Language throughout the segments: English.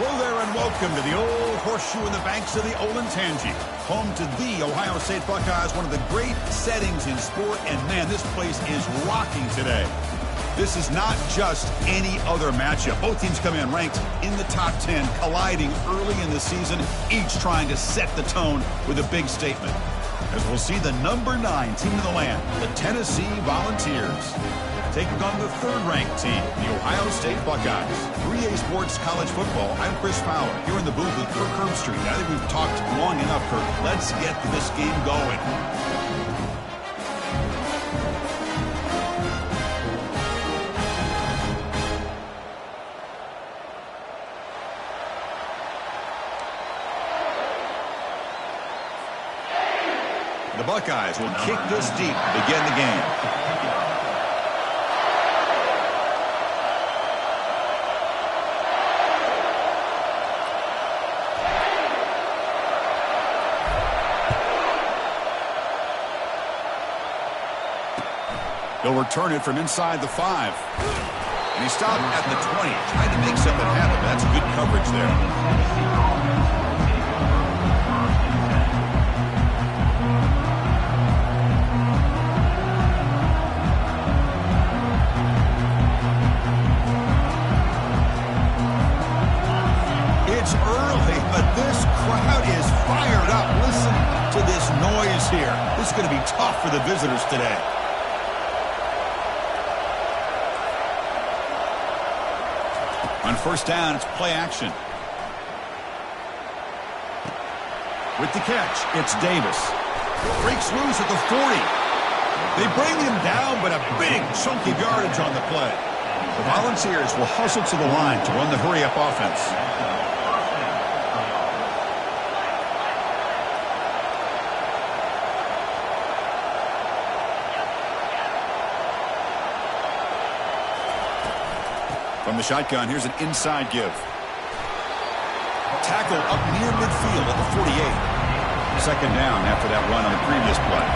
Hello there and welcome to the old horseshoe in the banks of the Olentangy, home to the Ohio State Buckeyes, one of the great settings in sport, and man, this place is rocking today. This is not just any other matchup. Both teams come in ranked in the top 10, colliding early in the season, each trying to set the tone with a big statement. As we'll see the number 9 team in the land, the Tennessee Volunteers, taking on the third-ranked team, the Ohio State Buckeyes. 3A Sports College Football, I'm Chris Fowler, here in the booth with Kirk Herbstreit. I think we've talked long enough, Kirk. Let's get this game going. The Buckeyes will kick this deep to begin the game. He'll return it from inside the 5. And he stopped at the 20, trying to make something happen. That's good coverage there. It's early, but this crowd is fired up. Listen to this noise here. This is going to be tough for the visitors today. On first down, it's play action. With the catch, it's Davis. Breaks loose at the 40. They bring him down, but a big chunk of yardage on the play. The Volunteers will hustle to the line to run the hurry-up offense. From the shotgun, here's an inside give. Tackle up near midfield at the 48. Second down after that run on the previous play.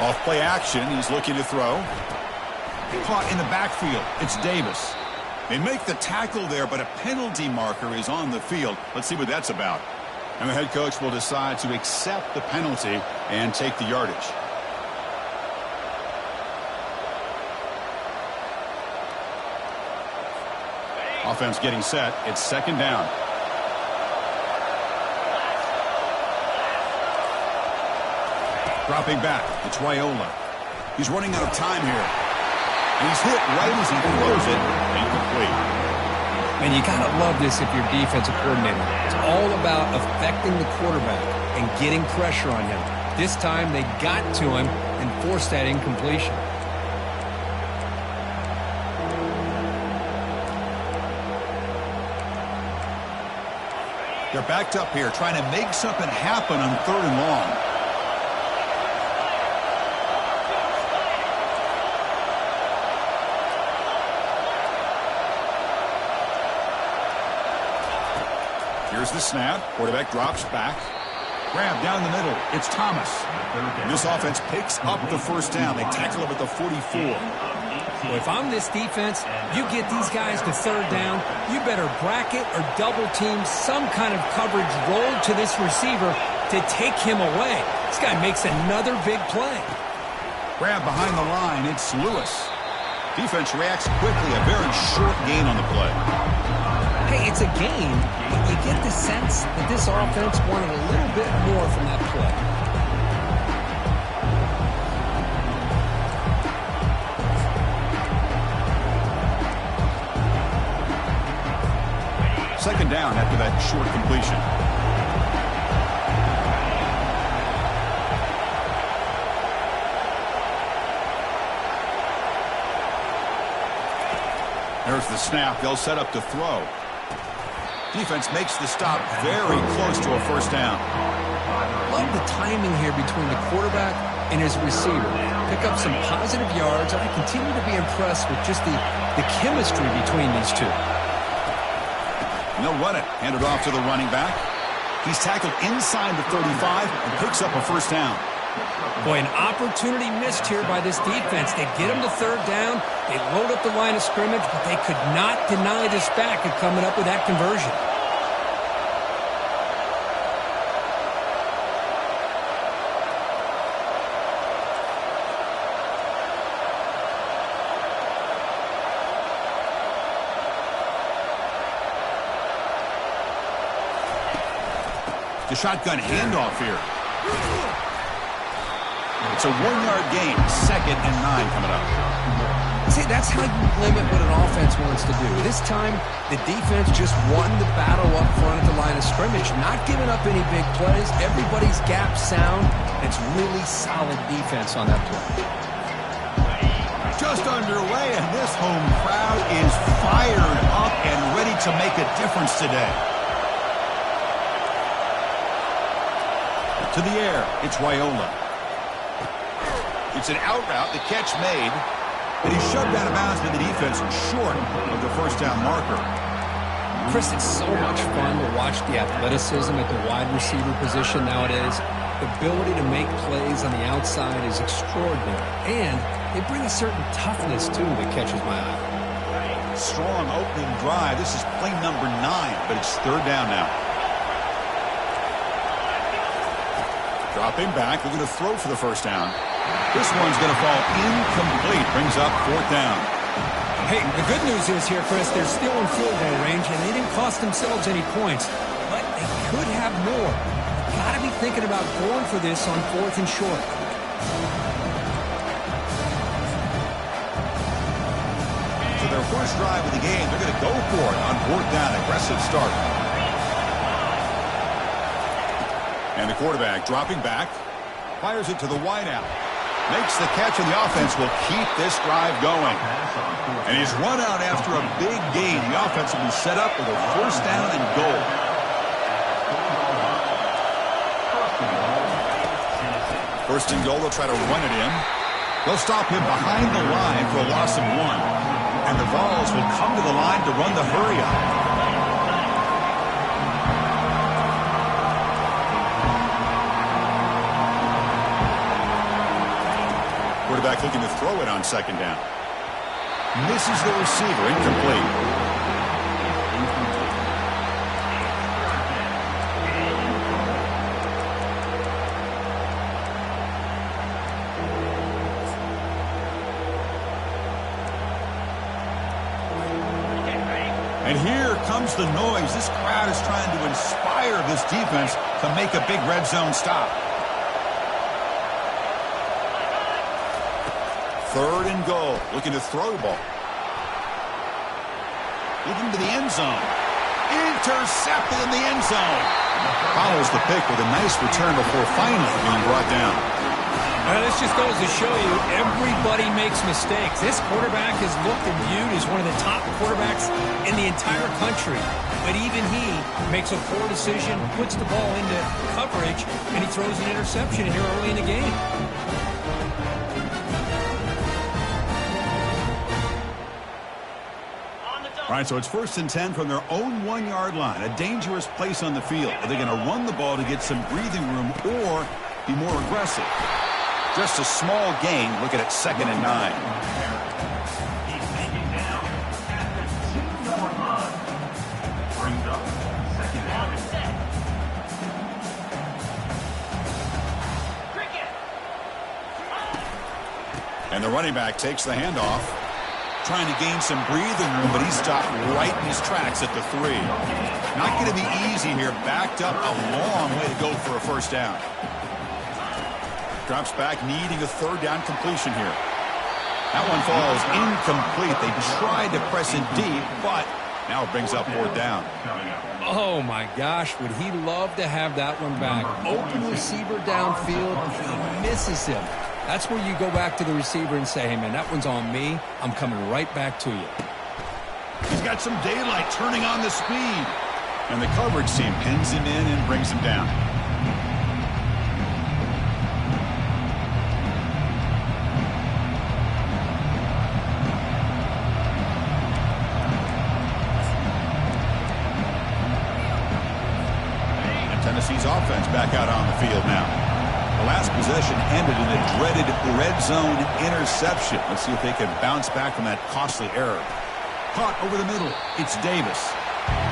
Off play action, he's looking to throw. Caught in the backfield, it's Davis. They make the tackle there, but a penalty marker is on the field. Let's see what that's about. And the head coach will decide to accept the penalty and take the yardage. Offense getting set. It's second down. Dropping back, it's Raiola. He's running out of time here. He's hit right as he throws it, incomplete. And you got to love this if you're defensive coordinator. It's all about affecting the quarterback and getting pressure on him. This time they got to him and forced that incompletion. They're backed up here trying to make something happen on third and long. Here's the snap. Quarterback drops back. Grab down the middle. It's Thomas. This offense picks up the first down. They tackle him at the 44. Well, if I'm this defense, you get these guys to third down, you better bracket or double team some kind of coverage roll to this receiver to take him away. This guy makes another big play. Grab behind the line. It's Lewis. Defense reacts quickly. A very short gain on the play. Hey, it's a game, but you get the sense that this offense wanted a little bit more from that play. Second down after that short completion. There's the snap. They'll set up to throw. Defense makes the stop very close to a first down. Love the timing here between the quarterback and his receiver. Pick up some positive yards, and I continue to be impressed with just the chemistry between these two. And they'll run it. Hand it off to the running back. He's tackled inside the 35 and picks up a first down. Boy, an opportunity missed here by this defense. They get him to third down. They load up the line of scrimmage, but they could not deny this back of coming up with that conversion. The shotgun handoff here. It's a 1-yard gain. 2nd and 9 coming up. See, that's how you limit what an offense wants to do. This time, the defense just won the battle up front at the line of scrimmage, not giving up any big plays. Everybody's gap sound. It's really solid defense on that play. Just underway, and this home crowd is fired up and ready to make a difference today. To the air, it's Raiola. It's an out route, the catch made, and he's shoved out of bounds by the defense short of the first down marker. Chris, it's so much fun to watch the athleticism at the wide receiver position nowadays. The ability to make plays on the outside is extraordinary, and they bring a certain toughness, too, that catches my eye. Strong opening drive. This is play number 9, but it's third down now. Dropping back, looking to throw for the first down. This one's going to fall incomplete. Brings up 4th down. Hey, the good news is here, Chris, they're still in field goal range, and they didn't cost themselves any points. But they could have more. You've got to be thinking about going for this on 4th and short. So their first drive of the game, they're going to go for it on 4th down. Aggressive start. And the quarterback dropping back, fires it to the wideout. Makes the catch, and the offense will keep this drive going. And he's run out after a big gain. The offense will be set up with a first down and goal. First and goal, they'll try to run it in. They'll stop him behind the line for a loss of 1. And the Vols will come to the line to run the hurry-up. Quarterback looking to throw it on 2nd down. Misses the receiver, incomplete. And here comes the noise. This crowd is trying to inspire this defense to make a big red zone stop. 3rd and goal. Looking to throw the ball. Looking to the end zone. Intercepted in the end zone. Follows the pick with a nice return before finally being brought down. Well, this just goes to show you everybody makes mistakes. This quarterback is looked and viewed as one of the top quarterbacks in the entire country. But even he makes a poor decision, puts the ball into coverage, and he throws an interception here early in the game. All right, so it's 1st and 10 from their own 1-yard line. A dangerous place on the field. Are they going to run the ball to get some breathing room or be more aggressive? Just a small gain. Looking at 2nd and 9. And the running back takes the handoff. Trying to gain some breathing room, but he stopped right in his tracks at the 3. Not going to be easy here. Backed up a long way to go for a first down. Drops back, needing a 3rd down completion here. That one falls incomplete. They tried to press it deep, but now it brings up 4th down. Oh, my gosh. Would he love to have that one back? Open receiver downfield. He misses him. That's where you go back to the receiver and say, hey, man, that one's on me. I'm coming right back to you. He's got some daylight turning on the speed. And the coverage team pins him in and brings him down. back out on the field now. The last possession ended in a dreaded red zone interception. Let's see if they can bounce back from that costly error. Caught over the middle. It's Davis.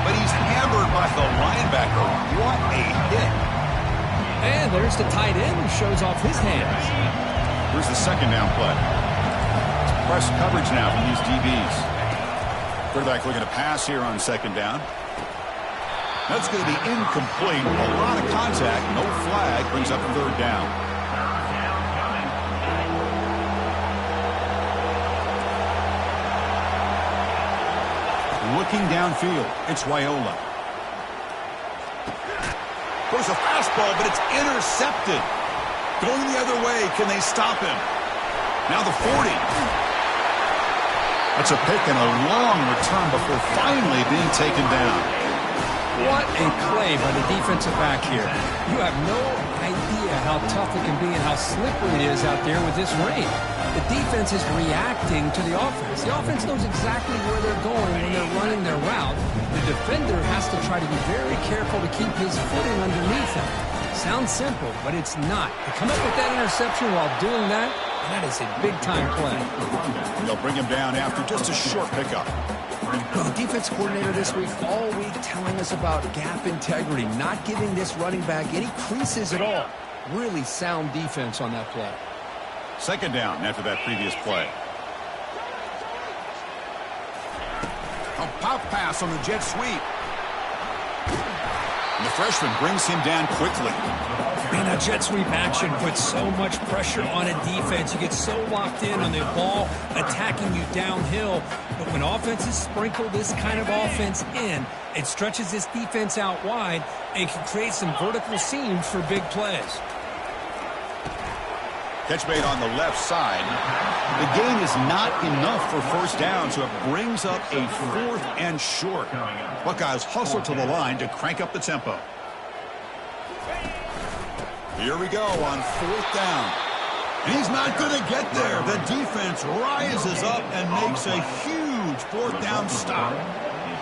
But he's hammered by the linebacker. What a hit. And there's the tight end who shows off his hands. Here's the second down play. Press coverage now from these DBs. Quarterback looking to pass here on second down. That's going to be incomplete. A lot of contact. No flag. Brings up third down. Looking downfield. It's Raiola. Goes a fastball, but it's intercepted. Going the other way. Can they stop him? Now the 40. That's a pick and a long return before finally being taken down. What a play by the defensive back here. You have no idea how tough it can be and how slippery it is out there with this rain. The defense is reacting to the offense. The offense knows exactly where they're going when they're running their route. The defender has to try to be very careful to keep his footing underneath him. Sounds simple, but it's not. To come up with that interception while doing that, that is a big-time play. They'll bring him down after just a short pickup. Well, the defense coordinator this week, all week, telling us about gap integrity, not giving this running back any creases at all. Really sound defense on that play. Second down after that previous play. A pop pass on the jet sweep. And the freshman brings him down quickly. Man, that jet sweep action puts so much pressure on a defense. You get so locked in on the ball attacking you downhill. But when offenses sprinkle this kind of offense in, it stretches this defense out wide and can create some vertical seams for big plays. Catch made on the left side. The gain is not enough for first down, so it brings up a 4th and short. Buckeyes hustle to the line to crank up the tempo. Here we go on 4th down. And he's not going to get there. The defense rises up and makes a huge 4th down stop.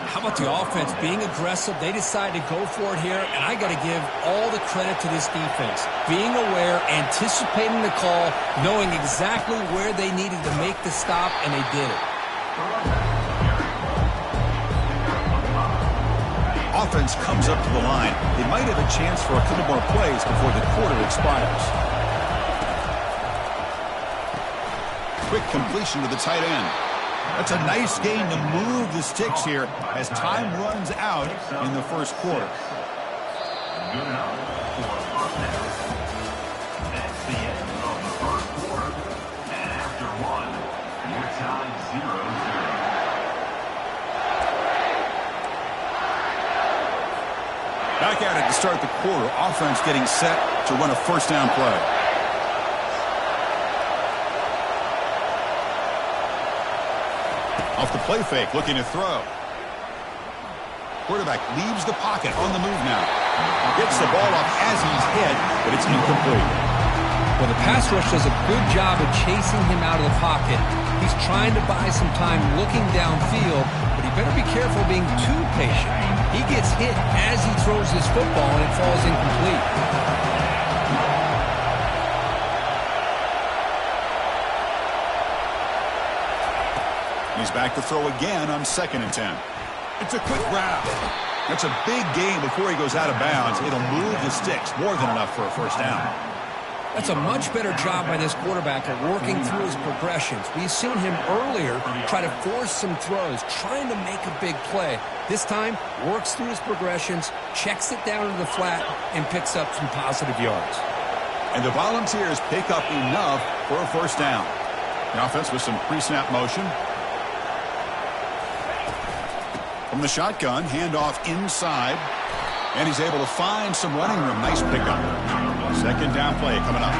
How about the offense being aggressive? They decide to go for it here, and I got to give all the credit to this defense. Being aware, anticipating the call, knowing exactly where they needed to make the stop, and they did it. Offense comes up to the line. They might have a chance for a couple more plays before the quarter expires. Quick completion to the tight end. That's a nice gain to move the sticks here as time runs out in the first quarter. Good enough for first down. That's the end of the first quarter. And after one, you're tied 0-0. Back at it to start the quarter. Offense getting set to run a first down play. Off the play fake, looking to throw. Quarterback leaves the pocket on the move now. Gets the ball up as he's hit, but it's incomplete. Well, the pass rush does a good job of chasing him out of the pocket. He's trying to buy some time looking downfield, but he better be careful being too patient. He gets hit as he throws this football, and it falls incomplete. He's back to throw again on 2nd and 10. It's a quick grab. That's a big gain before he goes out of bounds. It'll move the sticks, more than enough for a first down. That's a much better job by this quarterback at working through his progressions. We've seen him earlier try to force some throws, trying to make a big play. This time, works through his progressions, checks it down to the flat, and picks up some positive yards. And the Volunteers pick up enough for a first down. The offense with some pre-snap motion. From the shotgun, handoff inside. And he's able to find some running room. Nice pickup. 2nd down play coming up.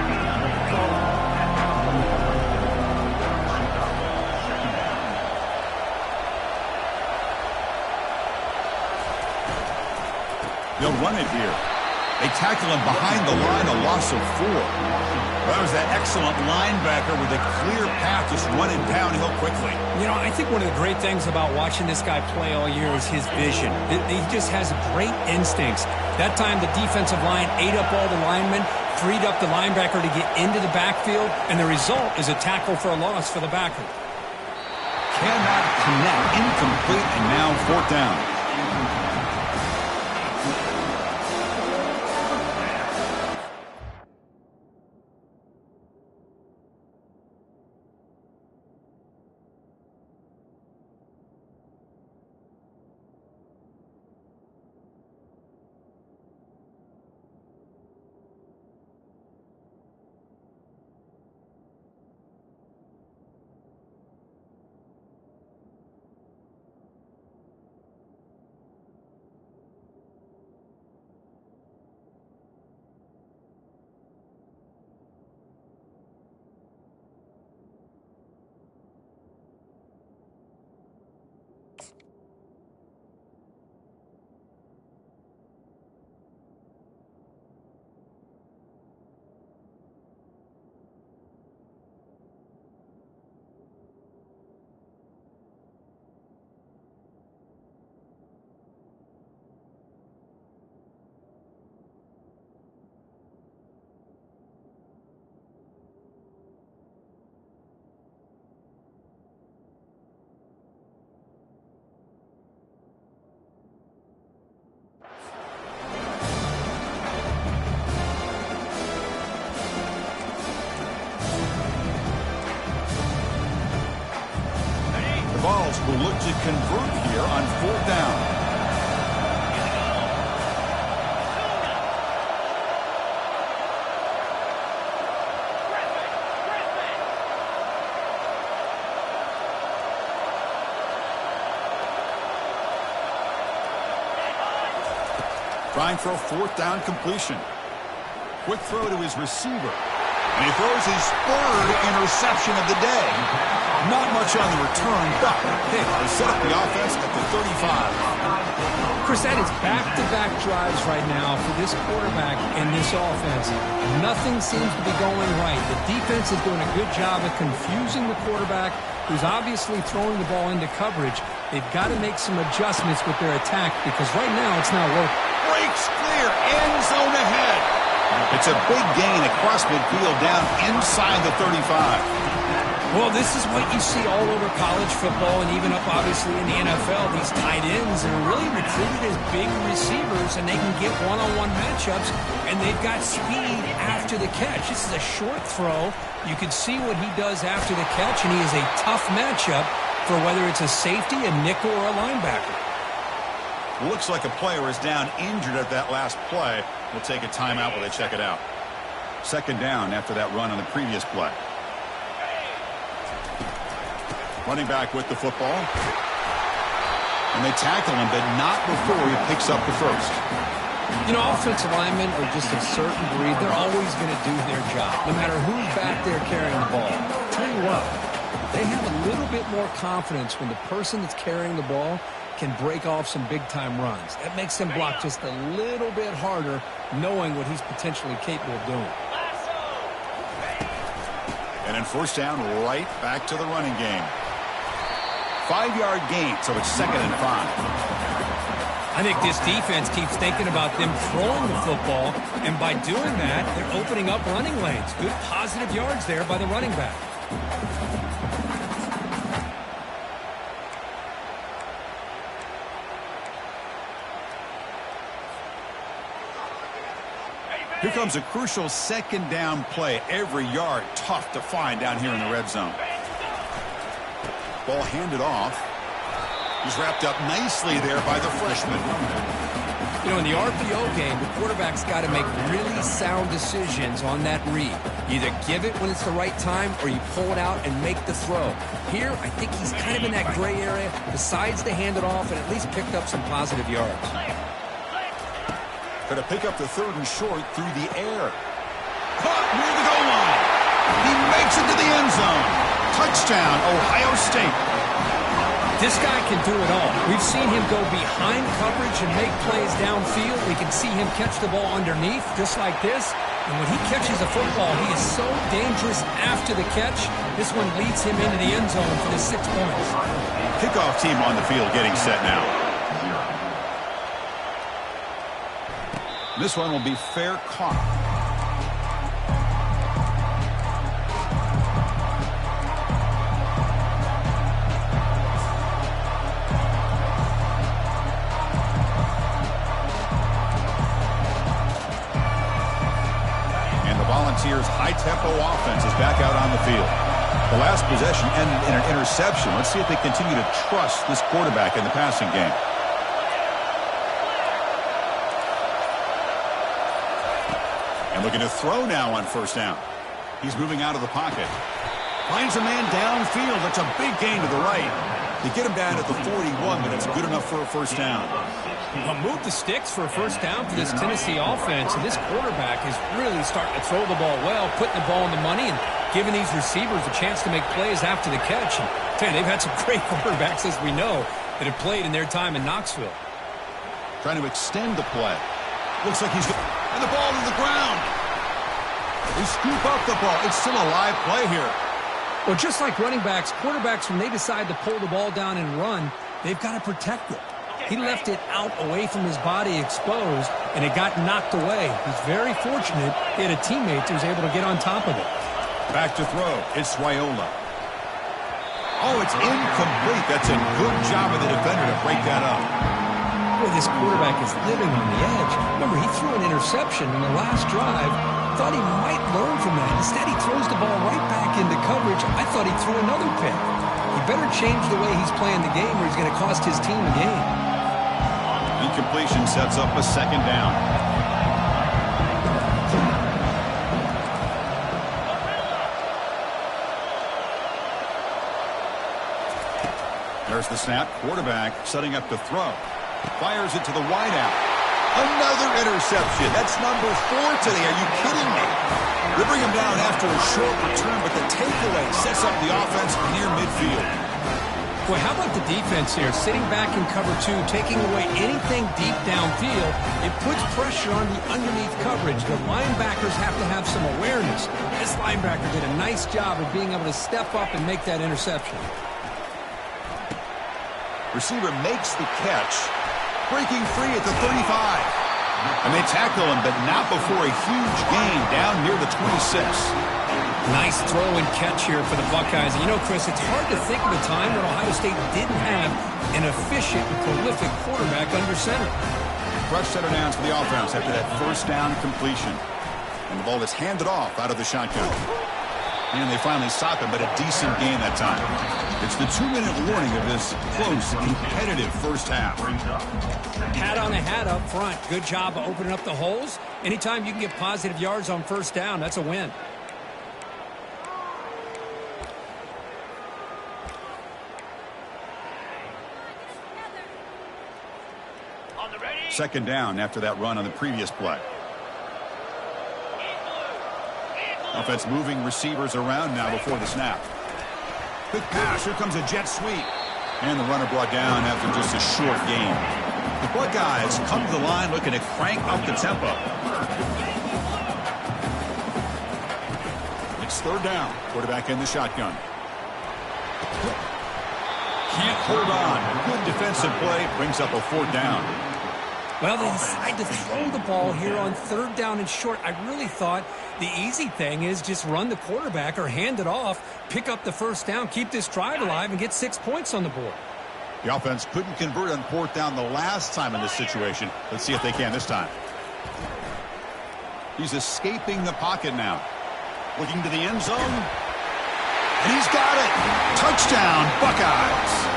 They'll run it here. They tackle him behind the line, a loss of 4. That was that excellent linebacker with a clear path just running downhill quickly. You know, I think one of the great things about watching this guy play all year is his vision. He just has great instincts. That time the defensive line ate up all the linemen, freed up the linebacker to get into the backfield, and the result is a tackle for a loss for the backer. Cannot connect, incomplete, and now 4th down. Balls will look to convert here on 4th down. Trying for a 4th down completion. Quick throw to his receiver. And he throws his 3rd interception of the day. Not much on the return, but they set up the offense at the 35. Chris, that is back-to-back drives right now for this quarterback and this offense. Nothing seems to be going right. The defense is doing a good job of confusing the quarterback, who's obviously throwing the ball into coverage. They've got to make some adjustments with their attack because right now it's not working. Breaks clear, end zone ahead. It's a big gain across midfield down inside the 35. Well, this is what you see all over college football and even up, obviously, in the NFL. These tight ends are really recruited as big receivers, and they can get one-on-one matchups, and they've got speed after the catch. This is a short throw. You can see what he does after the catch, and he is a tough matchup for whether it's a safety, a nickel, or a linebacker. Looks like a player is down injured at that last play. We'll take a timeout while they check it out. 2nd down after that run on the previous play. Running back with the football. And they tackle him, but not before he picks up the 1st. You know, offensive linemen are just a certain breed. They're always going to do their job, no matter who's back there carrying the ball. I'll tell you what, they have a little bit more confidence when the person that's carrying the ball can break off some big-time runs. That makes them block just a little bit harder, knowing what he's potentially capable of doing. And then 1st down, right back to the running game. 5-yard gain, so it's 2nd and 5. I think this defense keeps thinking about them throwing the football, and by doing that, they're opening up running lanes. Good positive yards there by the running back. Here comes a crucial 2nd down play. Every yard tough to find down here in the red zone. Ball handed off. He's wrapped up nicely there by the freshman. You know, in the RPO game, the quarterback's got to make really sound decisions on that read. You either give it when it's the right time or you pull it out and make the throw. Here, I think he's kind of in that gray area, decides to hand it off and at least picked up some positive yards. Going to pick up the 3rd and short through the air. Caught near the goal line. He makes it to the end zone. Touchdown, Ohio State. This guy can do it all. We've seen him go behind coverage and make plays downfield. We can see him catch the ball underneath, just like this. And when he catches a football, he is so dangerous after the catch. This one leads him into the end zone for the 6 points. Kickoff team on the field getting set now. This one will be fair caught. Volunteers' high-tempo offense is back out on the field. The last possession ended in an interception. Let's see if they continue to trust this quarterback in the passing game. And looking to throw now on first down. He's moving out of the pocket. Finds a man downfield. That's a big gain to the right. They get him down at the 41, but it's good enough for a first down. Well, move the sticks for a first down for this Tennessee offense, and this quarterback is really starting to throw the ball well, putting the ball in the money, and giving these receivers a chance to make plays after the catch. And they've had some great quarterbacks, as we know, that have played in their time in Knoxville. Trying to extend the play. Looks like he's... And the ball to the ground. They scoop up the ball. It's still a live play here. Well, just like running backs, quarterbacks, when they decide to pull the ball down and run, they've got to protect it. He left it out away from his body exposed, and it got knocked away. He's very fortunate he had a teammate who was able to get on top of it. Back to throw. It's Swiola. Oh, it's incomplete. That's a good job of the defender to break that up. Boy, this quarterback is living on the edge. Remember, he threw an interception in the last drive. Thought he might learn from that. Instead, he throws the ball right back into coverage. I thought he threw another pick. He better change the way he's playing the game or he's going to cost his team a game. Incompletion sets up a second down. There's the snap. Quarterback setting up to throw. Fires it to the wideout. Another interception. That's number 4 today. Are you kidding me? They bring him down after a short return, but the takeaway sets up the offense near midfield. Boy, how about the defense here? Sitting back in cover 2, taking away anything deep downfield. It puts pressure on the underneath coverage. The linebackers have to have some awareness. This linebacker did a nice job of being able to step up and make that interception. Receiver makes the catch. Breaking free at the 35. And they tackle him, but not before a huge gain down near the 26. Nice throw and catch here for the Buckeyes. And you know, Chris, it's hard to think of a time when Ohio State didn't have an efficient and prolific quarterback under center. Fresh set of downs for the offense after that first down completion. And the ball is handed off out of the shotgun. And they finally stop him, but a decent gain that time. It's the 2-minute warning of this close, competitive first half. Hat on a hat up front. Good job of opening up the holes. Anytime you can get positive yards on first down, that's a win. Second down after that run on the previous play. Offense moving receivers around now before the snap. Quick pass. Here comes a jet sweep. And the runner brought down after just a short gain. The Buckeyes come to the line looking to crank up the tempo. It's third down. Quarterback in the shotgun. Can't hold on. Good defensive play. Brings up a fourth down. Well, they decide to throw the ball here on third down and short. I really thought the easy thing is just run the quarterback or hand it off, pick up the first down, keep this drive alive, and get 6 points on the board. The offense couldn't convert on fourth down the last time in this situation. Let's see if they can this time. He's escaping the pocket now. Looking to the end zone. And he's got it. Touchdown, Buckeyes.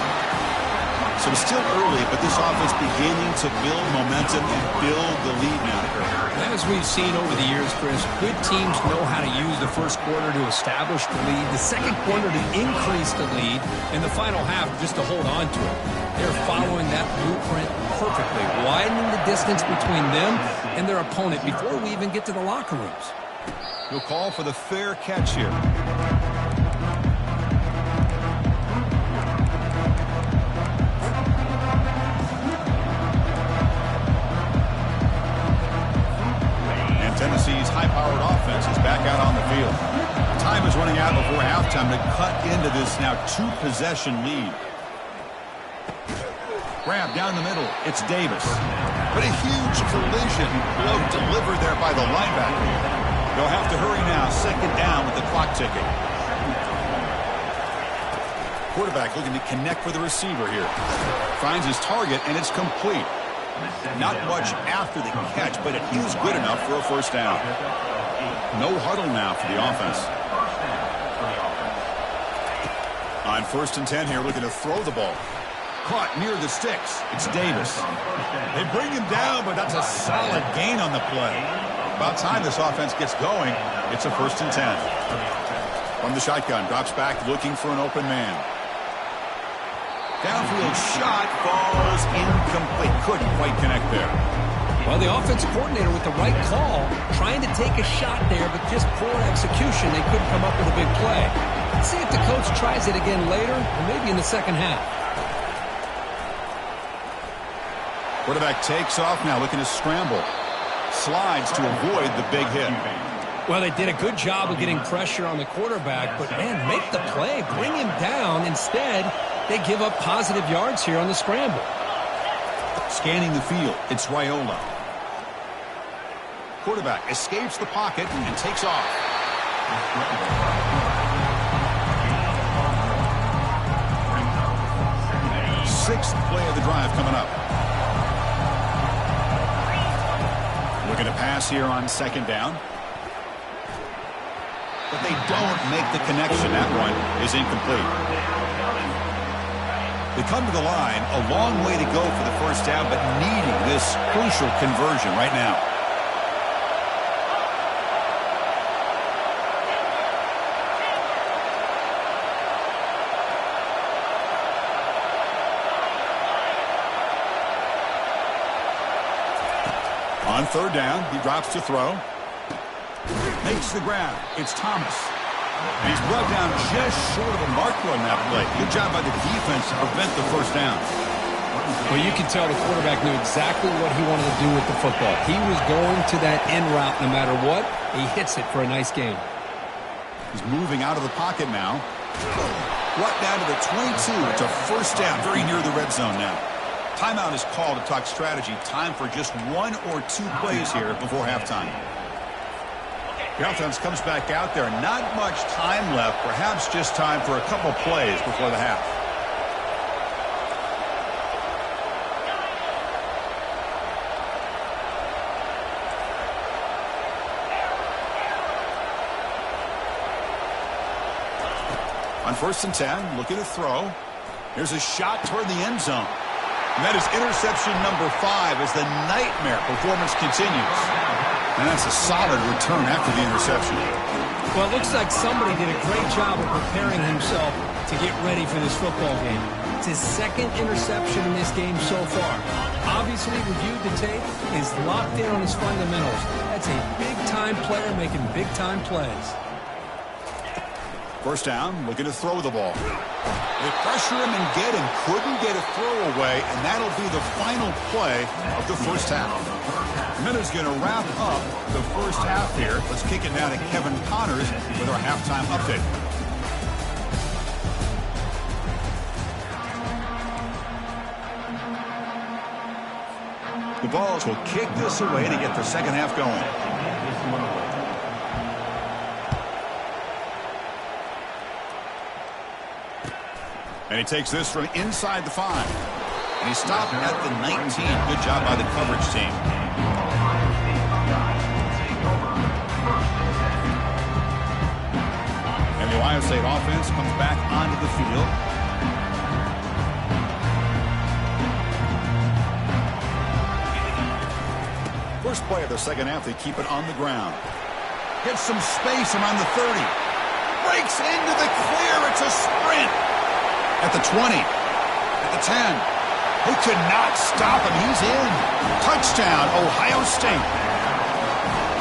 So it's still early, but this offense beginning to build momentum and build the lead now. As we've seen over the years, Chris, good teams know how to use the first quarter to establish the lead, the second quarter to increase the lead, and the final half just to hold on to it. They're following that blueprint perfectly, widening the distance between them and their opponent before we even get to the locker rooms. He'll call for the fair catch here. now 2-possession lead. Grab down the middle. It's Davis. But a huge collision blow delivered there by the linebacker. They'll have to hurry now. Second down with the clock ticking. Quarterback looking to connect with the receiver here. Finds his target, and it's complete. Not much after the catch, but it is good enough for a first down. No huddle now for the offense. On 1st and 10 here, looking to throw the ball. Caught near the sticks. It's Davis. They bring him down, but that's a solid gain on the play. About time this offense gets going. It's a 1st and 10. From the shotgun, drops back looking for an open man. Downfield shot falls incomplete. Couldn't quite connect there. Well, the offensive coordinator with the right call, trying to take a shot there, but just poor execution. They couldn't come up with a big play. Let's see if the coach tries it again later, or maybe in the second half. Quarterback takes off now, looking to scramble. Slides to avoid the big hit. Well, they did a good job of getting pressure on the quarterback, but, man, make the play, bring him down. Instead, they give up positive yards here on the scramble. Scanning the field, it's Raiola. Quarterback escapes the pocket and takes off. Sixth play of the drive coming up. Looking to pass here on second down. But they don't make the connection. That one is incomplete. They come to the line, a long way to go for the first down, but needing this crucial conversion right now. On third down, he drops to throw. Makes the grab. It's Thomas. And he's brought down just short of a marker on that play. Good job by the defense to prevent the first down. Well, you can tell the quarterback knew exactly what he wanted to do with the football. He was going to that end route no matter what. He hits it for a nice gain. He's moving out of the pocket now. Brought down to the 22. It's a first down, very near the red zone now. Timeout is called to talk strategy. Time for just 1 or 2 plays here before halftime. The offense comes back out there. Not much time left. Perhaps just time for a couple plays before the half. On 1st and 10, looking to throw. Here's a shot toward the end zone. And that is interception number 5 as the nightmare performance continues. And that's a solid return after the interception. Well, it looks like somebody did a great job of preparing himself to get ready for this football game. It's his 2nd interception in this game so far. Obviously reviewed the tape, is locked in on his fundamentals. That's a big-time player making big-time plays. First down, looking to throw the ball. They pressure him and get him. Couldn't get a throw away, and that'll be the final play of the first half. Minutes going to wrap up the first half here. Let's kick it now to Kevin Connors with our halftime update. The Vols will kick this away to get the second half going. And he takes this from inside the 5. And he stopped at the 19. Good job by the coverage team. And the Ohio State offense comes back onto the field. First play of the second half, they keep it on the ground. Gets some space around the 30. Breaks into the clear. It's a sprint. At the 20, at the 10. They could not stop him. He's in. Touchdown, Ohio State.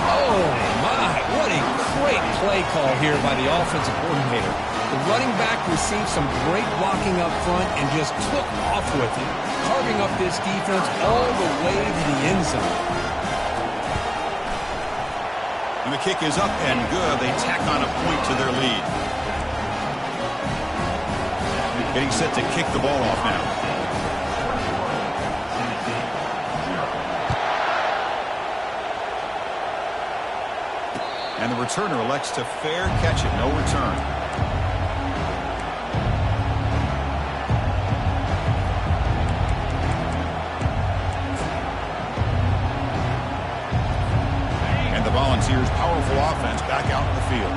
Oh, my. What a great play call here by the offensive coordinator. The running back received some great blocking up front and just took off with it, carving up this defense all the way to the end zone. And the kick is up and good. They tack on a point to their lead. Getting set to kick the ball off now. And the returner elects to fair catch it. No return. And the Volunteers' powerful offense back out in the field.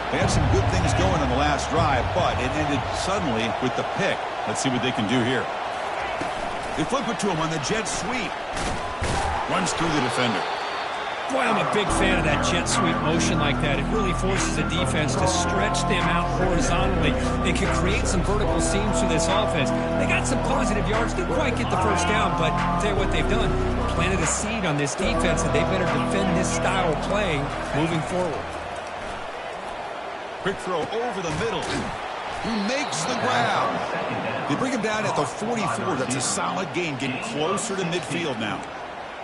They had some good things going on the last drive, but it ended suddenly with the pick. Let's see what they can do here. They flip it to him on the jet sweep. Runs through the defender. Boy, I'm a big fan of that jet sweep motion like that. It really forces the defense to stretch them out horizontally. It can create some vertical seams for this offense. They got some positive yards. Didn't quite get the first down, but I'll tell you what they've done. Planted a seed on this defense, and they better defend this style of playing moving forward. Quick throw over the middle. Who makes the grab? They bring him down at the 44. That's a solid gain, getting closer to midfield now.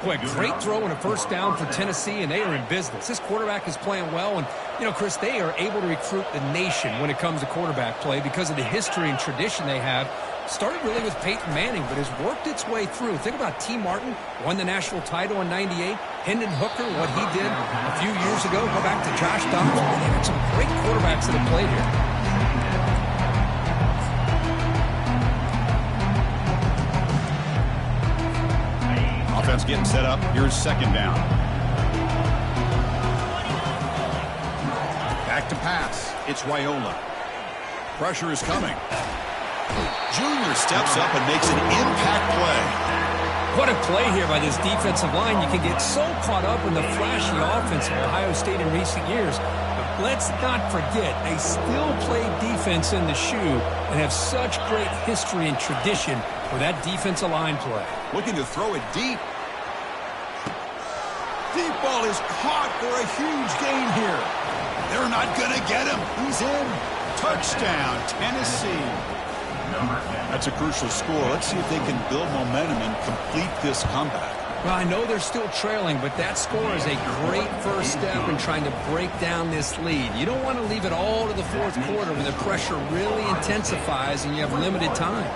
Boy, great throw and a first down for Tennessee, and they are in business. This quarterback is playing well, and, you know, Chris, they are able to recruit the nation when it comes to quarterback play because of the history and tradition they have. Started really with Peyton Manning, but has worked its way through. Think about T. Martin, won the national title in '98. Hendon Hooker, what he did a few years ago. Go back to Josh Dobbs. They had some great quarterbacks that have played here. Offense getting set up. Here's second down. Back to pass. It's Wyola. Pressure is coming. Junior steps up and makes an impact play. What a play here by this defensive line. You can get so caught up in the flashy offense of Ohio State in recent years. But let's not forget, they still play defense in the shoe and have such great history and tradition for that defensive line play. Looking to throw it deep. Deep ball is caught for a huge gain here. They're not going to get him. He's in. Touchdown, Tennessee. That's a crucial score. Let's see if they can build momentum and complete this comeback. Well, I know they're still trailing, but that score is a great first step in trying to break down this lead. You don't want to leave it all to the fourth quarter when the pressure really intensifies and you have limited time.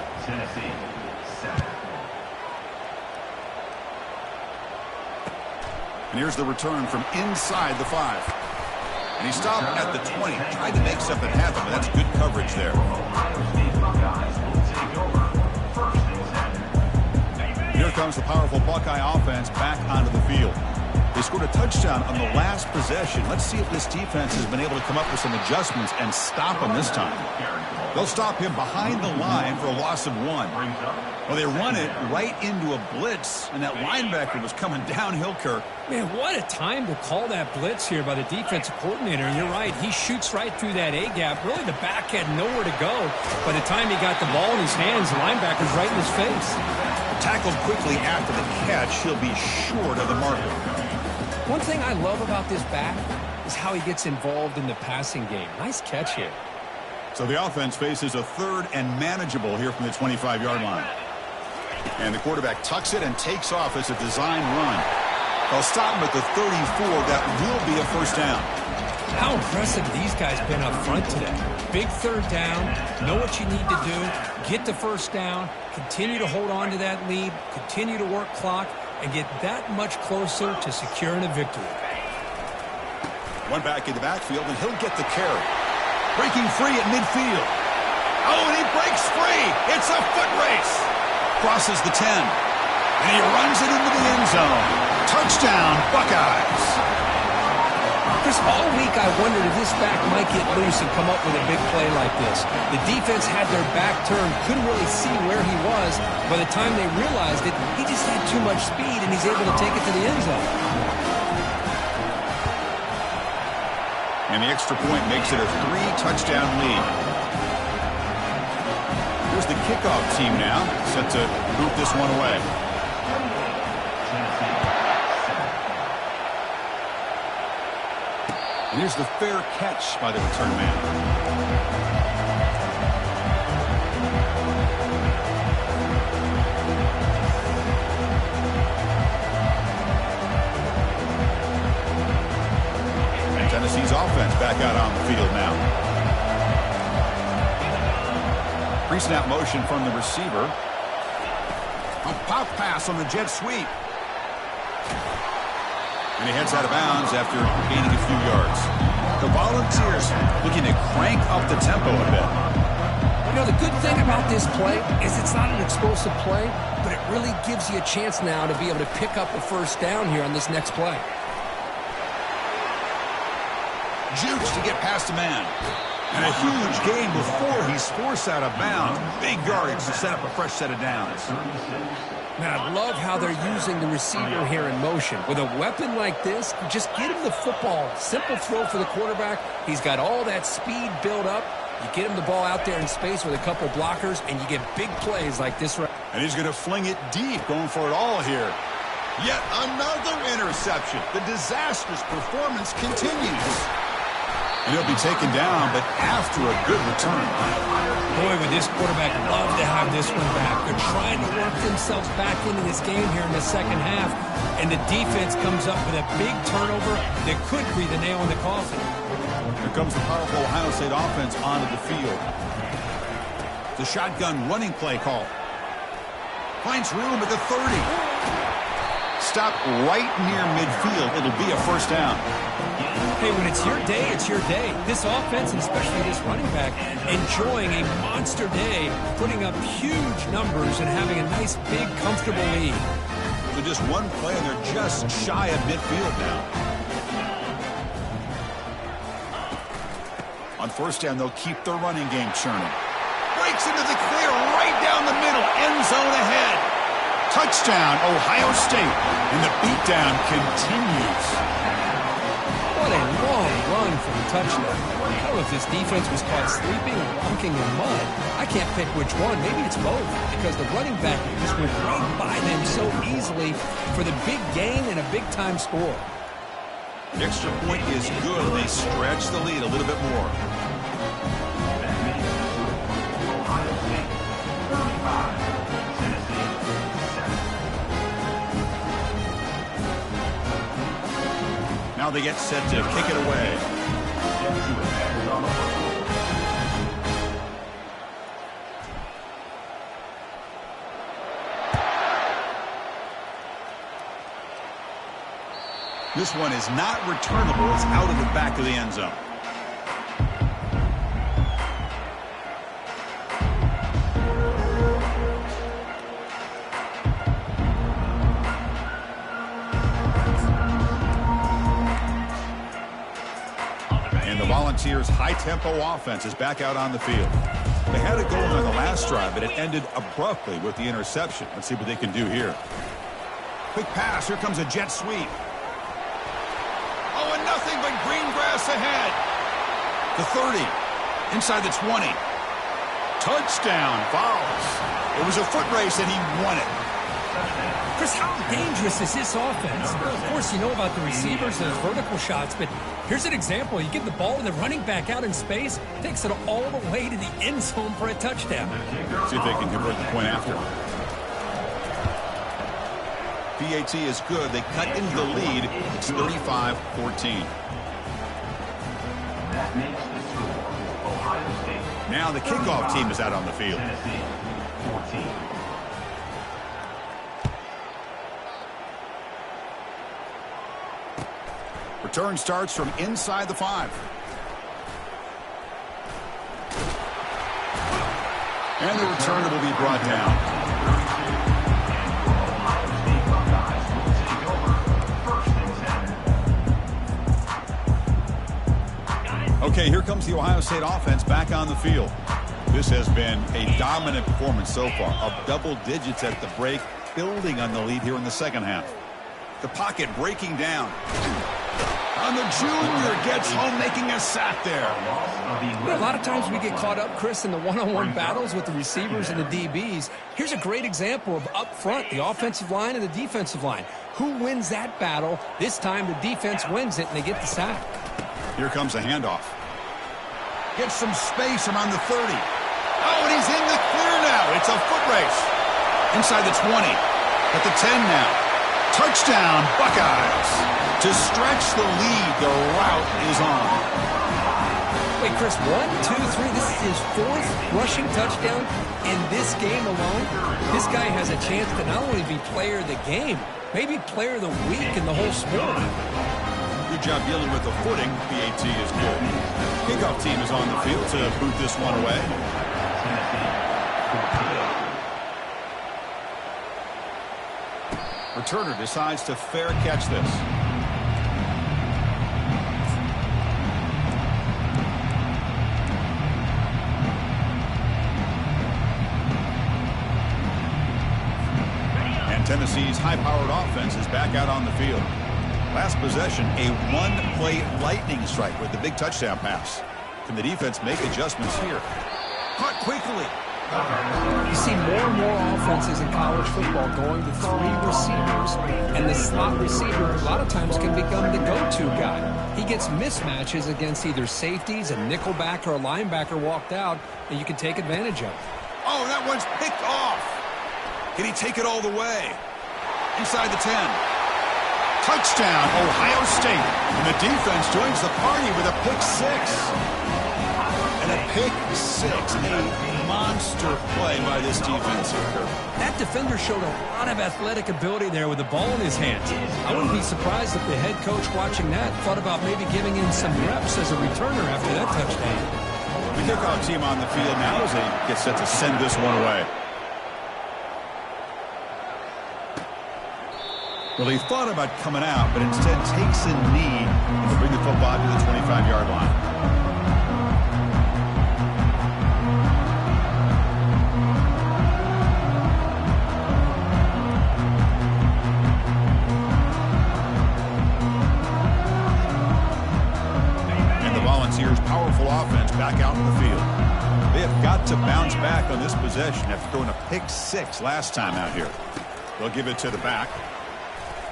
And here's the return from inside the 5. And he stopped at the 20. Tried to make something happen, but that's good coverage there. Here comes the powerful Buckeye offense back onto the field. They scored a touchdown on the last possession. Let's see if this defense has been able to come up with some adjustments and stop him this time. They'll stop him behind the line for a loss of 1. Well, they run it right into a blitz, and that linebacker was coming downhill, Kirk. Man, what a time to call that blitz here by the defensive coordinator. And you're right, he shoots right through that A-gap. Really, the back had nowhere to go. By the time he got the ball in his hands, the linebacker's right in his face. Tackled quickly after the catch, he'll be short of the marker. One thing I love about this back is how he gets involved in the passing game. Nice catch here. So the offense faces a third and manageable here from the 25-yard line. And the quarterback tucks it and takes off as a design run. They'll stop him at the 34. That will be a first down. How impressive these guys been up front today. Big third down, know what you need to do, get the first down, continue to hold on to that lead, continue to work clock, and get that much closer to securing a victory. One back in the backfield, and he'll get the carry. Breaking free at midfield. Oh, and he breaks free. It's a foot race. Crosses the 10. And he runs it into the end zone. Touchdown, Buckeyes. Chris, all week I wondered if this back might get loose and come up with a big play like this. The defense had their back turned, couldn't really see where he was. By the time they realized it, he just had too much speed, and he's able to take it to the end zone. And the extra point makes it a 3-touchdown lead. Here's the kickoff team now, set to boot this one away. And here's the fair catch by the return man. And Tennessee's offense back out on the field now. Pre-snap motion from the receiver. A pop pass on the jet sweep. And he heads out of bounds after gaining a few yards. The Volunteers looking to crank up the tempo a bit. You know, the good thing about this play is it's not an explosive play, but it really gives you a chance now to be able to pick up the first down here on this next play. Jukes to get past a man. And a huge gain before he's forced out of bounds. Big yardage to set up a fresh set of downs. Man, I love how they're using the receiver here in motion. With a weapon like this, just get him the football. Simple throw for the quarterback. He's got all that speed built up. You get him the ball out there in space with a couple blockers, and you get big plays like this. And he's going to fling it deep, going for it all here. Yet another interception. The disastrous performance continues. And he'll be taken down, but after a good return. Boy, would this quarterback love to have this one back. They're trying to work themselves back into this game here in the second half, and the defense comes up with a big turnover that could be the nail in the coffin. Here comes the powerful Ohio State offense onto the field. The shotgun running play call. Finds room at the 30. Stop right near midfield. It'll be a first down. Hey, when it's your day, it's your day. This offense, and especially this running back, enjoying a monster day, putting up huge numbers and having a nice, big, comfortable lead. So just one play, and they're just shy of midfield now. On first down, they'll keep their running game churning. Breaks into the clear right down the middle. End zone ahead. Touchdown, Ohio State. And the beatdown continues. What a long run for the touchdown. I don't know if this defense was caught sleeping or walking in mud. I can't pick which one. Maybe it's both, because the running back just went right by them so easily for the big gain and a big-time score. The extra point is good. They stretch the lead a little bit more. Ohio State 35, Tennessee 7. Now they get set to kick it away. This one is not returnable. It's out of the back of the end zone. And the Volunteers' high-tempo offense is back out on the field. They had it going on the last drive, but it ended abruptly with the interception. Let's see what they can do here. Quick pass. Here comes a jet sweep. Oh, and nothing but green grass ahead. The 30. Inside the 20. Touchdown, Vols. It was a foot race, and he won it. Chris, how dangerous is this offense? Well, of course, you know about the receivers and those vertical shots, but here's an example. You give the ball to the running back out in space, takes it all the way to the end zone for a touchdown. See if they can convert the point after. PAT is good. They cut into the lead. It's 35-14. That makes the score Ohio State. Now the kickoff team is out on the field. Tennessee 14. Return starts from inside the 5. And the return will be brought down. Okay, here comes the Ohio State offense back on the field. This has been a dominant performance so far, of double digits at the break, building on the lead here in the second half. The pocket breaking down. And the junior gets home, making a sack there. A lot of times we get caught up, Chris, in the one-on-one battles with the receivers and the DBs. Here's a great example of up front, the offensive line and the defensive line. Who wins that battle? This time the defense wins it, and they get the sack. Here comes a handoff. Gets some space around the 30. Oh, and he's in the clear now. It's a foot race. Inside the 20. At the 10 now. Touchdown, Buckeyes. To stretch the lead, the route is on. Hey, Chris, 1, 2, 3. This is his 4th rushing touchdown in this game alone. This guy has a chance to not only be player of the game, maybe player of the week in the whole sport. Good job dealing with the footing. PAT is good. Kickoff team is on the field to boot this one away. Returner decides to fair catch this. And Tennessee's high-powered offense is back out on the field. Last possession, a one-play lightning strike with the big touchdown pass. Can the defense make adjustments here? Caught quickly. You see more and more offenses in college football going to 3 receivers, and the slot receiver a lot of times can become the go-to guy. He gets mismatches against either safeties, a nickelback, or a linebacker walked out, and you can take advantage of. Oh, that one's picked off. Can he take it all the way? Inside the 10. Touchdown, Ohio State. And the defense joins the party with a pick 6. And a pick 6, a monster play by this defense here. That defender showed a lot of athletic ability there with the ball in his hands. I wouldn't be surprised if the head coach watching that thought about maybe giving him some reps as a returner after that touchdown. The kickoff team on the field now as they get set to send this one away. Well, he thought about coming out, but instead takes a knee to bring the football to the 25-yard line. And the Volunteers' powerful offense back out in the field. They have got to bounce back on this possession after throwing a pick 6 last time out here. They'll give it to the back.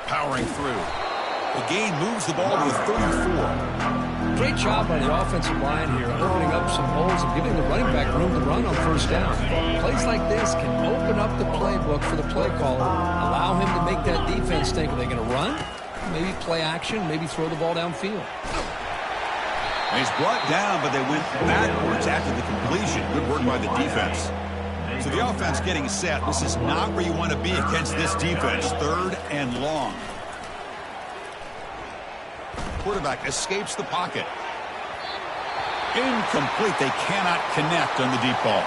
Powering through. The gain moves the ball to the 34. Great job by the offensive line here, opening up some holes and giving the running back room to run on first down. Plays like this can open up the playbook for the play caller, allow him to make that defense think, are they going to run? Maybe play action, maybe throw the ball downfield. And he's brought down, but they went backwards after the completion. Good work by the defense. So the offense getting set. This is not where you want to be against this defense. 3rd and long. Quarterback escapes the pocket. Incomplete. They cannot connect on the deep ball.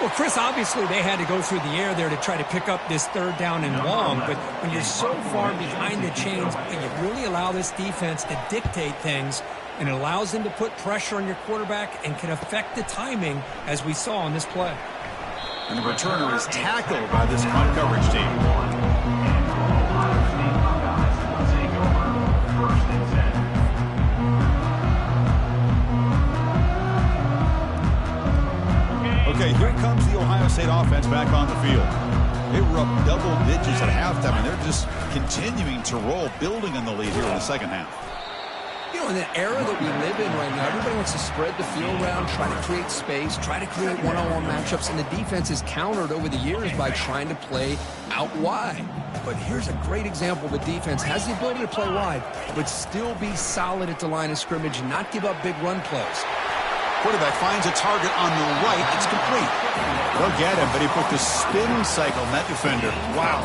Well, Chris, obviously they had to go through the air there to try to pick up this 3rd down and long, but when you're so far behind the chains, you really allow this defense to dictate things, and it allows them to put pressure on your quarterback and can affect the timing, as we saw on this play. And the returner is tackled by this punt coverage team. Okay, here comes the Ohio State offense back on the field. They were up double digits at halftime, and they're just continuing to roll, building on the lead here in the second half. You know, in the era that we live in right now, everybody wants to spread the field around, try to create space, try to create one-on-one matchups, and the defense is countered over the years by trying to play out wide. But here's a great example. The defense has the ability to play wide, but still be solid at the line of scrimmage and not give up big run plays. Quarterback finds a target on the right. It's complete. They'll get him, but he put the spin cycle on that defender. Wow.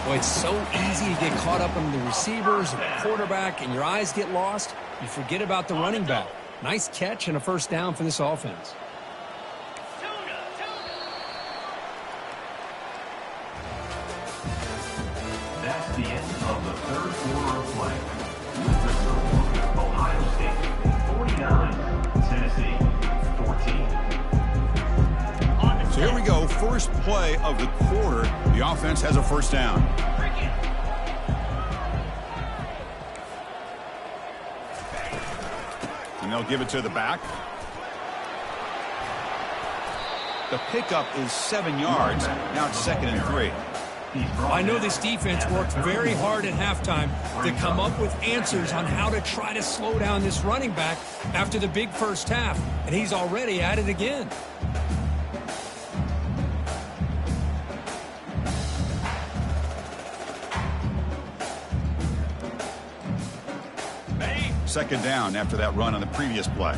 Boy, it's so easy to get caught up on the receivers and the quarterback, and your eyes get lost. You forget about the running back. Nice catch and a first down for this offense. That's the end of the 3rd quarter of play. With the score, Ohio State 49, Tennessee 14. So here we go. First play of the quarter. The offense has a first down. And they'll give it to the back. The pickup is 7 yards. Now it's 2nd and 3. I know this defense worked very hard at halftime to come up with answers on how to try to slow down this running back after the big first half, and he's already at it again. Second down after that run on the previous play.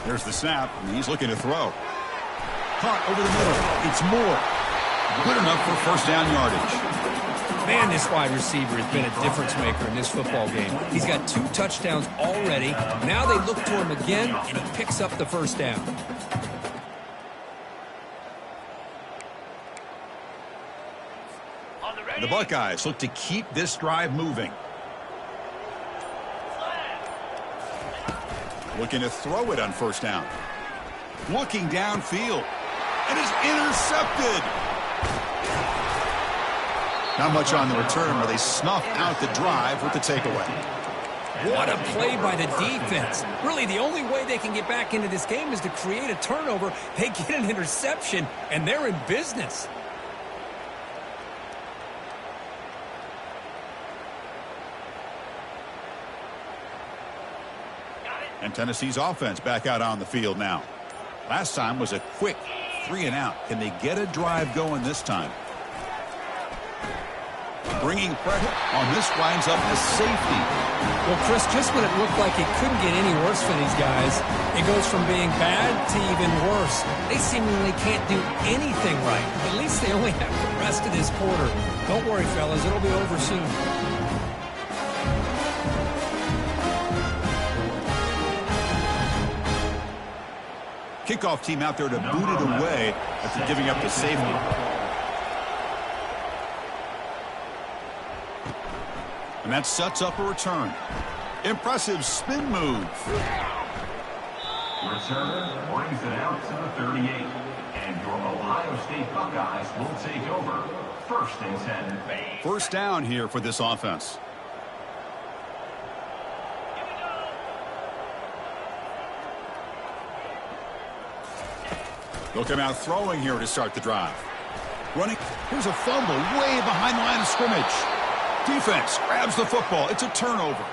There's the snap, and he's looking to throw. Caught over the middle. It's Moore. Good enough for first down yardage. Man, this wide receiver has been a difference maker in this football game. He's got 2 touchdowns already. Now they look to him again, and he picks up the first down. The Buckeyes look to keep this drive moving. Looking to throw it on first down. Looking downfield. And is intercepted. Not much on the return where they snuff out the drive with the takeaway. What a play by the defense. Really, the only way they can get back into this game is to create a turnover. They get an interception, and they're in business. And Tennessee's offense back out on the field now. Last time was a quick 3-and-out. Can they get a drive going this time? Bringing pressure on this winds up the safety. Well, Chris, just when it looked like it couldn't get any worse for these guys, it goes from being bad to even worse. They seemingly can't do anything right. At least they only have the rest of this quarter. Don't worry, fellas. It'll be over soon. Kickoff team out there to boot it away after giving up the safety. And that sets up a return. Impressive spin move. Returner brings it out to the 38. And your Ohio State Buckeyes will take over. 1st and 10. First down here for this offense. They'll come out throwing here to start the drive. Running. Here's a fumble way behind the line of scrimmage. Defense grabs the football. It's a turnover.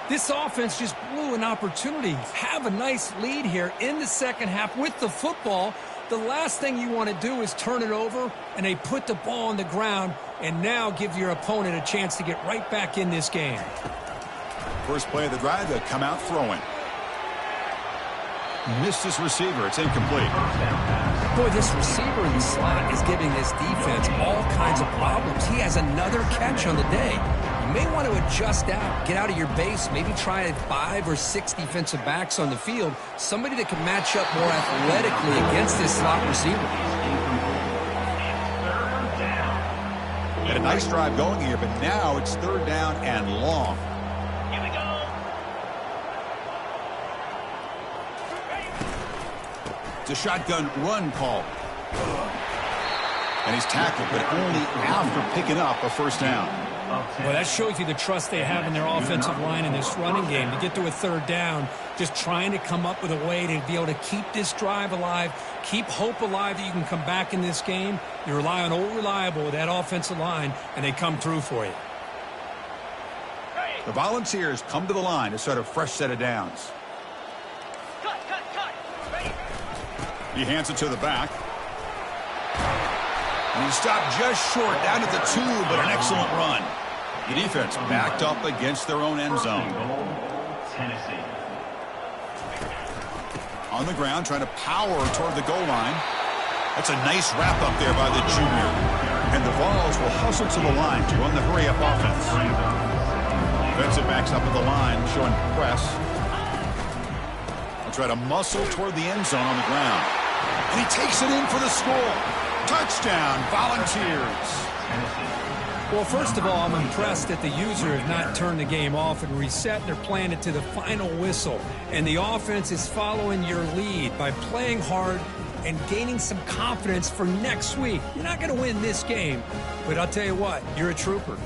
This offense just blew an opportunity. Have a nice lead here in the second half with the football. The last thing you want to do is turn it over, and they put the ball on the ground and now give your opponent a chance to get right back in this game. First play of the drive, they'll come out throwing. Missed his receiver. It's incomplete. Boy, this receiver in the slot is giving this defense all kinds of problems. He has another catch on the day. You may want to adjust out, get out of your base, maybe try 5 or 6 defensive backs on the field, somebody that can match up more athletically against this slot receiver. Had a nice drive going here, but now it's 3rd down and long. It's a shotgun run call. And he's tackled, but only after picking up a first down. Well, that shows you the trust they have in their offensive line in this running game. To get to a 3rd down, just trying to come up with a way to be able to keep this drive alive, keep hope alive that you can come back in this game. You rely on Old Reliable with that offensive line, and they come through for you. The Volunteers come to the line to start a fresh set of downs. He hands it to the back. And he stopped just short, down at the 2, but an excellent run. The defense backed up against their own end zone. Tennessee. On the ground, trying to power toward the goal line. That's a nice wrap up there by the junior. And the Vols will hustle to the line to run the hurry-up offense. Defensive backs up at the line, showing press. They'll try to muscle toward the end zone on the ground. And he takes it in for the score. Touchdown, Volunteers. Well, first of all, I'm impressed that the user has not turned the game off and reset. They're playing it to the final whistle. And the offense is following your lead by playing hard and gaining some confidence for next week. You're not going to win this game, but I'll tell you what, you're a trooper.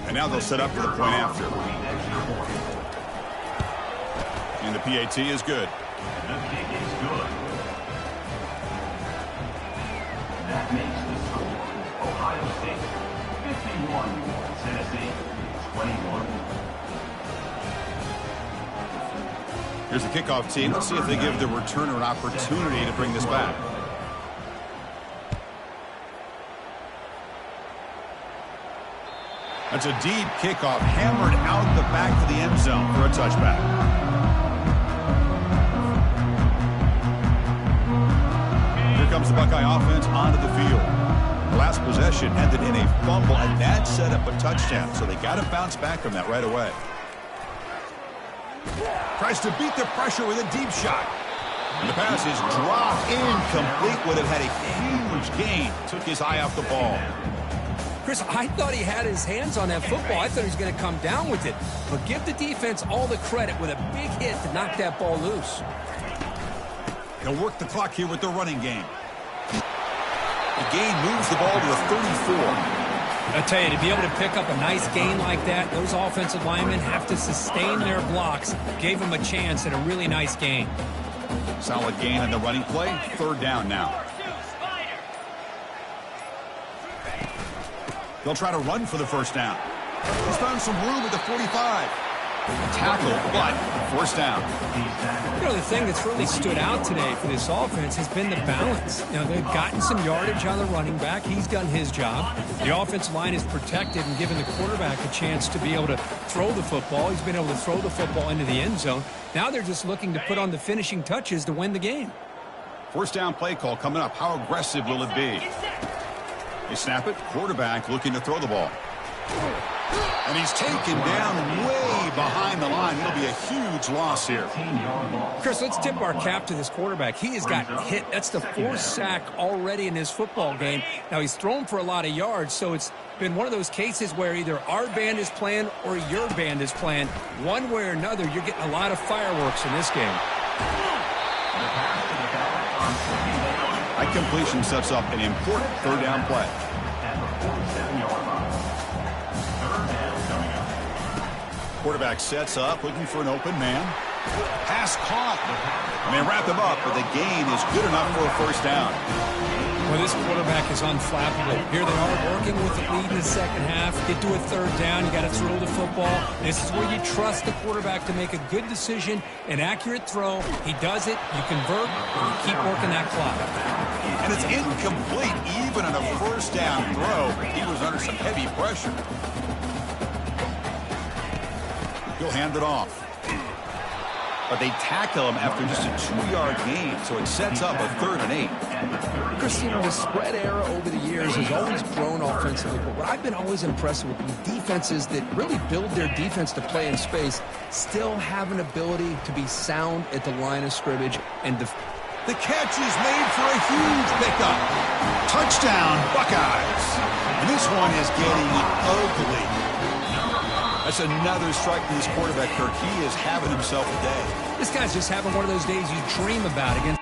And now they'll set up for the point after. And the PAT is good. The kick is good. That makes the score Ohio State 51, Tennessee 21. Here's the kickoff team. Let's see if they give the returner an opportunity to bring this back. That's a deep kickoff, hammered out the back of the end zone for a touchback. Buckeye offense onto the field. The last possession ended in a fumble, and that set up a touchdown, so they got to bounce back from that right away. Tries to beat the pressure with a deep shot. And the pass is dropped incomplete. Would have had a huge gain. Took his eye off the ball. Chris, I thought he had his hands on that football. I thought he was going to come down with it. But give the defense all the credit with a big hit to knock that ball loose. He'll work the clock here with the running game. The gain moves the ball to the 34. I tell you, to be able to pick up a nice gain like that, those offensive linemen have to sustain their blocks. Gave him a chance at a really nice gain. Solid gain on the running play. 3rd down now. They'll try to run for the 1st down. He's found some room at the 45. Tackle, but 1st down. You know, the thing that's really stood out today for this offense has been the balance. You know, they've gotten some yardage on the running back. He's done his job. The offensive line is protected and given the quarterback a chance to be able to throw the football. He's been able to throw the football into the end zone. Now they're just looking to put on the finishing touches to win the game. 1st down play call coming up. How aggressive will it be? They snap it. Quarterback looking to throw the ball. And he's taken down way behind the line. It'll be a huge loss here. Chris, let's tip our cap to this quarterback. He has gotten hit. That's the 4th sack already in this football game. Now, he's thrown for a lot of yards, so it's been one of those cases where either our band is playing or your band is playing. One way or another, you're getting a lot of fireworks in this game. That completion sets up an important 3rd down play. Quarterback sets up, looking for an open man. Pass caught. And they wrap him up, but the gain is good enough for a 1st down. Well, this quarterback is unflappable. Here they are working with the lead in the 2nd half. Get to a 3rd down. You got to throw the football. This is where you trust the quarterback to make a good decision, an accurate throw. He does it. You convert, and you keep working that clock. And it's incomplete even on a 1st down throw. He was under some heavy pressure. He'll hand it off. But they tackle him after just a 2-yard gain, so it sets up a 3rd and 8. Chris, you know, the spread era over the years has always grown offensively, but what I've been always impressed with defenses that really build their defense to play in space still have an ability to be sound at the line of scrimmage and the catch is made for a huge pickup. Touchdown, Buckeyes. And this one is getting ugly. That's another strike from this quarterback, Kirk. He is having himself a day. This guy's just having one of those days you dream about against